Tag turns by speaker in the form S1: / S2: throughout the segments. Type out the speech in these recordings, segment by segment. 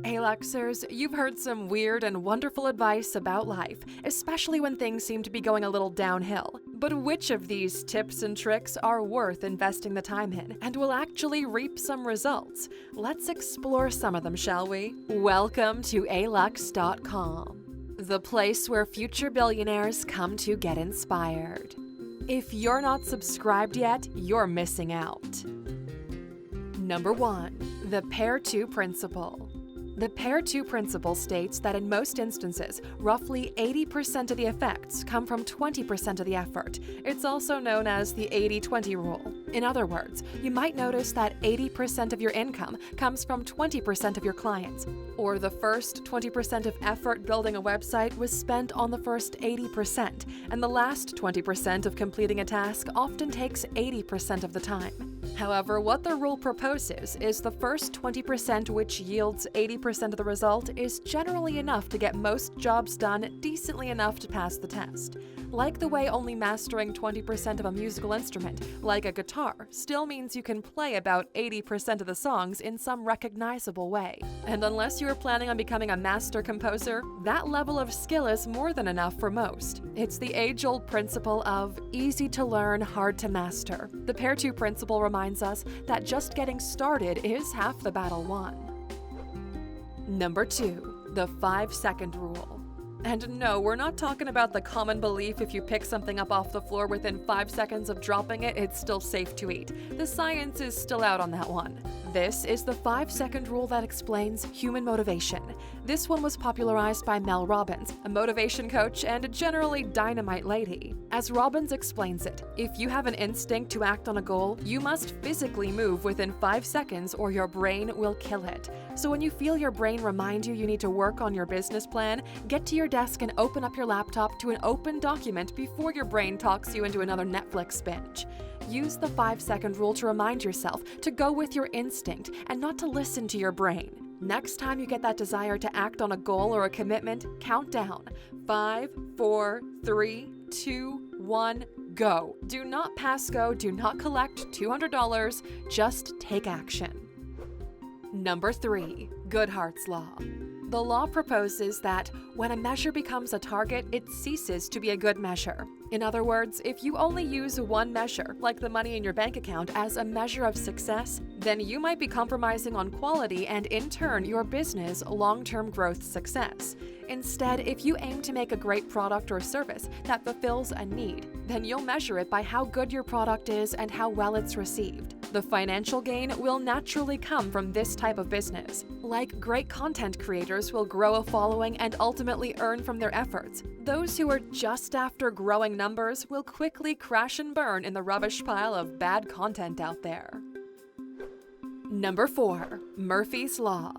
S1: Aluxers, you've heard some weird and wonderful advice about life, especially when things seem to be going a little downhill. But which of these tips and tricks are worth investing the time in and will actually reap some results? Let's explore some of them, shall we? Welcome to Alux.com, the place where future billionaires come to get inspired. If you're not subscribed yet, you're missing out. Number 1. The Pareto Principal. The Pareto Principle states that in most instances, roughly 80% of the effects come from 20% of the effort. It's also known as the 80-20 rule. In other words, you might notice that 80% of your income comes from 20% of your clients, or the first 20% of effort building a website was spent on the first 80%, and the last 20% of completing a task often takes 80% of the time. However, what the rule proposes is the first 20%, which yields 80% of the result, is generally enough to get most jobs done decently enough to pass the test. Like the way only mastering 20% of a musical instrument, like a guitar, still means you can play about 80% of the songs in some recognizable way. And unless you are planning on becoming a master composer, that level of skill is more than enough for most. It's the age-old principle of easy to learn, hard to master. The Pareto Principle reminds us that just getting started is half the battle won. Number 2. The 5-second rule. And no, we're not talking about the common belief if you pick something up off the floor within 5 seconds of dropping it, it's still safe to eat. The science is still out on that one. This is the 5-second rule that explains human motivation. This one was popularized by Mel Robbins, a motivation coach and a generally dynamite lady. As Robbins explains it, if you have an instinct to act on a goal, you must physically move within 5 seconds or your brain will kill it. So when you feel your brain remind you need to work on your business plan, get to your desk and open up your laptop to an open document before your brain talks you into another Netflix binge. Use the 5-second rule to remind yourself to go with your instinct and not to listen to your brain. Next time you get that desire to act on a goal or a commitment, count down. 5, 4, 3, 2, 1, go. Do not pass go, do not collect $200, just take action. Number 3. Goodhart's Law. The law proposes that when a measure becomes a target, it ceases to be a good measure. In other words, if you only use one measure, like the money in your bank account, as a measure of success, then you might be compromising on quality and, in turn, your business' long-term growth success. Instead, if you aim to make a great product or service that fulfills a need, then you'll measure it by how good your product is and how well it's received. The financial gain will naturally come from this type of business. Like great content creators will grow a following and ultimately earn from their efforts, those who are just after growing numbers will quickly crash and burn in the rubbish pile of bad content out there. Number 4. Murphy's Law.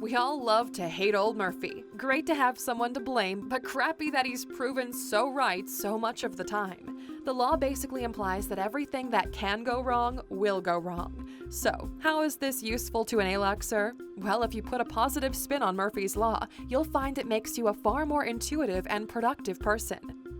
S1: We all love to hate old Murphy. Great to have someone to blame, but crappy that he's proven so right so much of the time. The law basically implies that everything that can go wrong will go wrong. So, how is this useful to an Aluxer? Well, if you put a positive spin on Murphy's Law, you'll find it makes you a far more intuitive and productive person.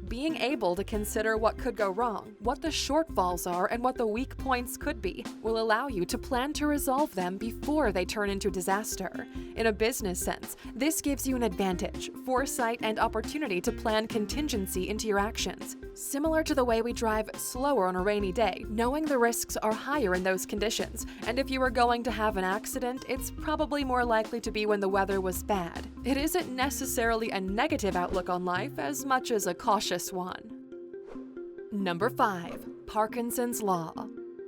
S1: Being able to consider what could go wrong, what the shortfalls are, and what the weak points could be will allow you to plan to resolve them before they turn into disaster. In a business sense, this gives you an advantage, foresight, and opportunity to plan contingency into your actions. Similar to the way we drive slower on a rainy day, knowing the risks are higher in those conditions, and if you are going to have an accident, it's probably more likely to be when the weather was bad. It isn't necessarily a negative outlook on life as much as a cautious one. Number 5. Parkinson's Law.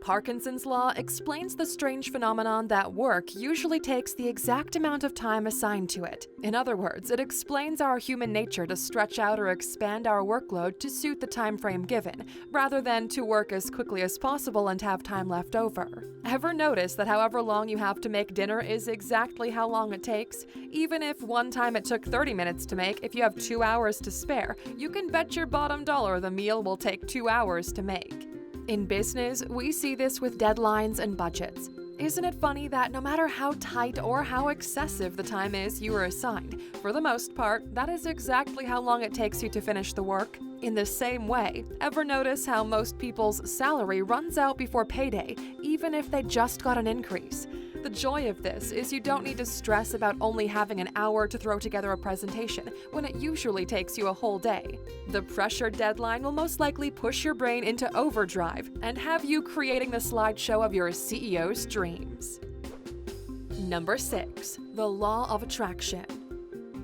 S1: Parkinson's Law explains the strange phenomenon that work usually takes the exact amount of time assigned to it. In other words, it explains our human nature to stretch out or expand our workload to suit the time frame given, rather than to work as quickly as possible and have time left over. Ever notice that however long you have to make dinner is exactly how long it takes? Even if one time it took 30 minutes to make, if you have 2 hours to spare, you can bet your bottom dollar the meal will take 2 hours to make. In business, we see this with deadlines and budgets. Isn't it funny that no matter how tight or how excessive the time is you are assigned, for the most part, that is exactly how long it takes you to finish the work? In the same way, ever notice how most people's salary runs out before payday, even if they just got an increase? The joy of this is you don't need to stress about only having an hour to throw together a presentation when it usually takes you a whole day. The pressured deadline will most likely push your brain into overdrive and have you creating the slideshow of your CEO's dreams. Number 6. The Law of Attraction.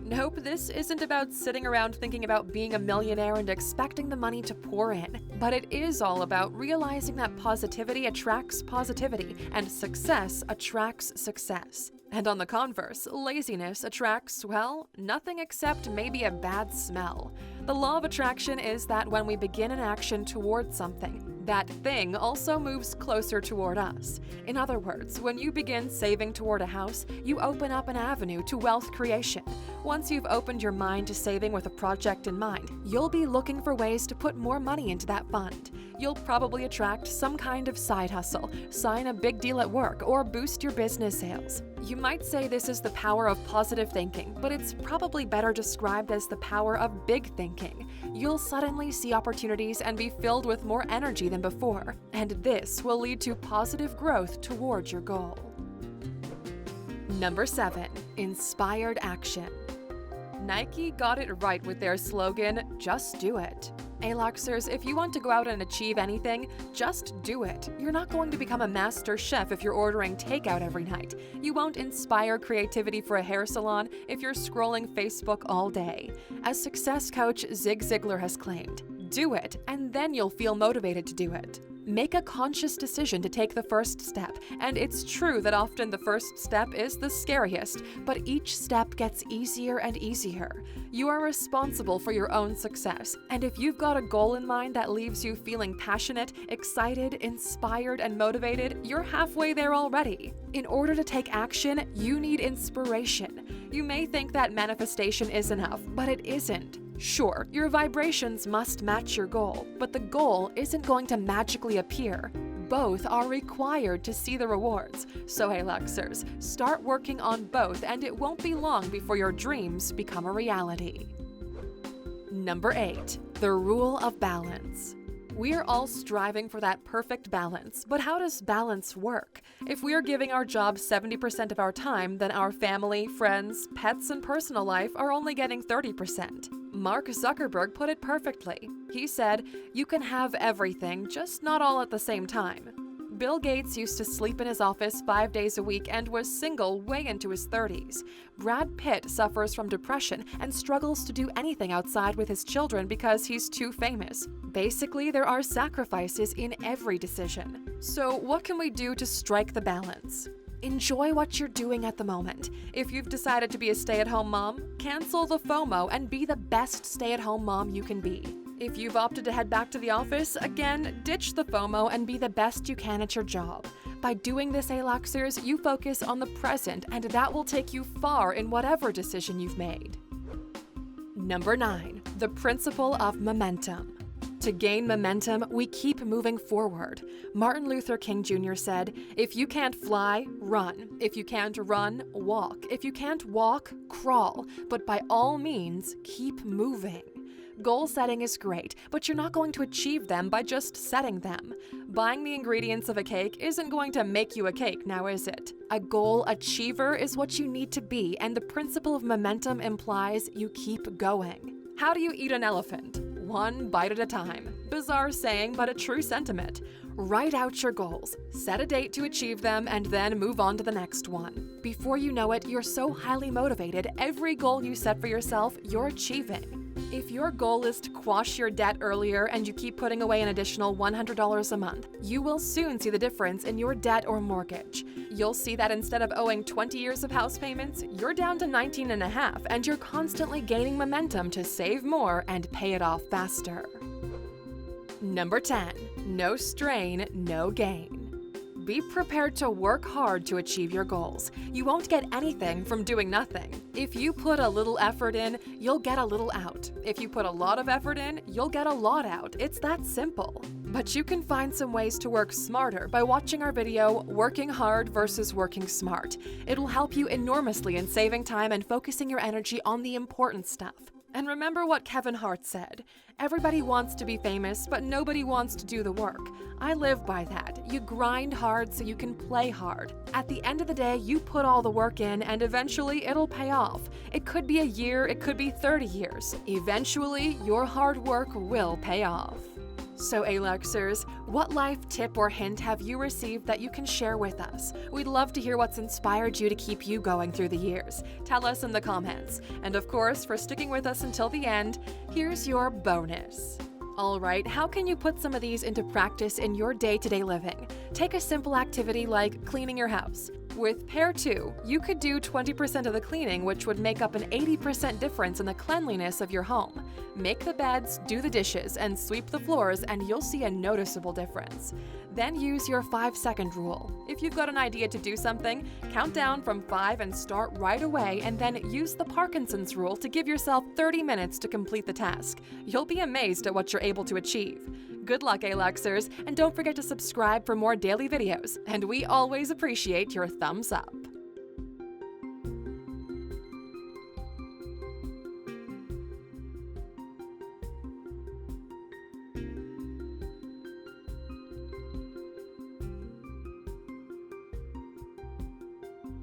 S1: Nope, this isn't about sitting around thinking about being a millionaire and expecting the money to pour in, but it is all about realizing that positivity attracts positivity and success attracts success. And on the converse, laziness attracts, well, nothing except maybe a bad smell. The law of attraction is that when we begin an action toward something, that thing also moves closer toward us. In other words, when you begin saving toward a house, you open up an avenue to wealth creation. Once you've opened your mind to saving with a project in mind, you'll be looking for ways to put more money into that fund. You'll probably attract some kind of side hustle, sign a big deal at work, or boost your business sales. You might say this is the power of positive thinking, but it's probably better described as the power of big thinking. You'll suddenly see opportunities and be filled with more energy than before, and this will lead to positive growth towards your goal. Number 7. Inspired action. Nike got it right with their slogan, "Just do it." Aluxers, if you want to go out and achieve anything, just do it. You're not going to become a master chef if you're ordering takeout every night. You won't inspire creativity for a hair salon if you're scrolling Facebook all day. As success coach Zig Ziglar has claimed, do it, and then you'll feel motivated to do it. Make a conscious decision to take the first step, and it's true that often the first step is the scariest, but each step gets easier and easier. You are responsible for your own success, and if you've got a goal in mind that leaves you feeling passionate, excited, inspired, and motivated, you're halfway there already. In order to take action, you need inspiration. You may think that manifestation is enough, but it isn't. Sure, your vibrations must match your goal, but the goal isn't going to magically appear. Both are required to see the rewards. So, Aluxers, start working on both, and it won't be long before your dreams become a reality. Number 8. The Rule of Balance. We're all striving for that perfect balance, but how does balance work? If we are giving our job 70% of our time, then our family, friends, pets, and personal life are only getting 30%. Mark Zuckerberg put it perfectly. He said, "You can have everything, just not all at the same time." Bill Gates used to sleep in his office 5 days a week and was single way into his 30s. Brad Pitt suffers from depression and struggles to do anything outside with his children because he's too famous. Basically, there are sacrifices in every decision. So, what can we do to strike the balance? Enjoy what you're doing at the moment. If you've decided to be a stay-at-home mom, cancel the FOMO and be the best stay-at-home mom you can be. If you've opted to head back to the office, again, ditch the FOMO and be the best you can at your job. By doing this, Aluxers, you focus on the present, and that will take you far in whatever decision you've made. Number 9. The Principle of Momentum. To gain momentum, we keep moving forward. Martin Luther King Jr. said, "If you can't fly, run. If you can't run, walk. If you can't walk, crawl. But by all means, keep moving." Goal setting is great, but you're not going to achieve them by just setting them. Buying the ingredients of a cake isn't going to make you a cake, now is it? A goal achiever is what you need to be, and the principle of momentum implies you keep going. How do you eat an elephant? One bite at a time. Bizarre saying, but a true sentiment. Write out your goals, set a date to achieve them, and then move on to the next one. Before you know it, you're so highly motivated, every goal you set for yourself, you're achieving. If your goal is to quash your debt earlier and you keep putting away an additional $100 a month, you will soon see the difference in your debt or mortgage. You'll see that instead of owing 20 years of house payments, you're down to 19 and a half, and you're constantly gaining momentum to save more and pay it off faster. Number 10. No strain, no gain. Be prepared to work hard to achieve your goals. You won't get anything from doing nothing. If you put a little effort in, you'll get a little out. If you put a lot of effort in, you'll get a lot out. It's that simple. But you can find some ways to work smarter by watching our video, Working Hard versus Working Smart. It'll help you enormously in saving time and focusing your energy on the important stuff. And remember what Kevin Hart said, everybody wants to be famous, but nobody wants to do the work. I live by that. You grind hard so you can play hard. At the end of the day, you put all the work in and eventually it'll pay off. It could be a year, it could be 30 years. Eventually, your hard work will pay off. So Aluxers, what life tip or hint have you received that you can share with us? We'd love to hear what's inspired you to keep you going through the years. Tell us in the comments. And of course, for sticking with us until the end, here's your bonus. Alright, how can you put some of these into practice in your day-to-day living? Take a simple activity like cleaning your house. With Pair 2, you could do 20% of the cleaning, which would make up an 80% difference in the cleanliness of your home. Make the beds, do the dishes, and sweep the floors, and you'll see a noticeable difference. Then use your 5-second rule. If you've got an idea to do something, count down from 5 and start right away, and then use the Parkinson's rule to give yourself 30 minutes to complete the task. You'll be amazed at what you're able to achieve. Good luck, Aluxers, and don't forget to subscribe for more daily videos, and we always appreciate your thumbs up.